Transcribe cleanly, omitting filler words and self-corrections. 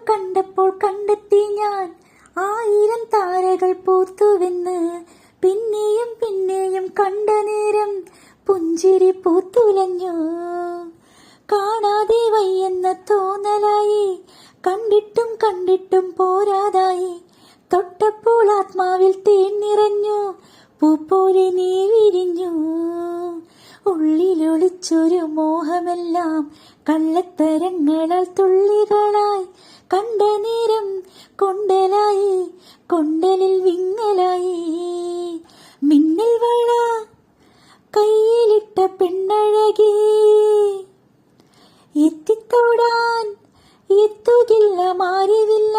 കണ്ടപ്പോൾ കണ്ടെത്തി ഞാൻ 1000 താരകൾ പൂത്തുവെന്ന്. പിന്നെയും പിന്നെയും കണ്ട നേരം പുഞ്ചിരി പൂത്തുലഞ്ഞു. കാണാതെ വയ്യെന്ന തോന്നലായി, കണ്ടിട്ടും കണ്ടിട്ടും പോരാതായി. തൊട്ടപ്പോൾ ആത്മാവിൽ തേൻ നിറഞ്ഞു, പൂ പോലെ നീ വിരിഞ്ഞു. ഉള്ളിലൊളിച്ചൊരു മോഹമെല്ലാം കള്ളത്തരങ്ങളാൽ തുള്ളികളായി. കണ്ട നേരം കൊണ്ടലായി, കൊണ്ടലിൽ വിങ്ങലായി. മിന്നൽ വള കയ്യിലിട്ട പെണ്ണഴകി, എത്തിത്തോടാൻ എത്തുകില്ല മാറിവില്ല.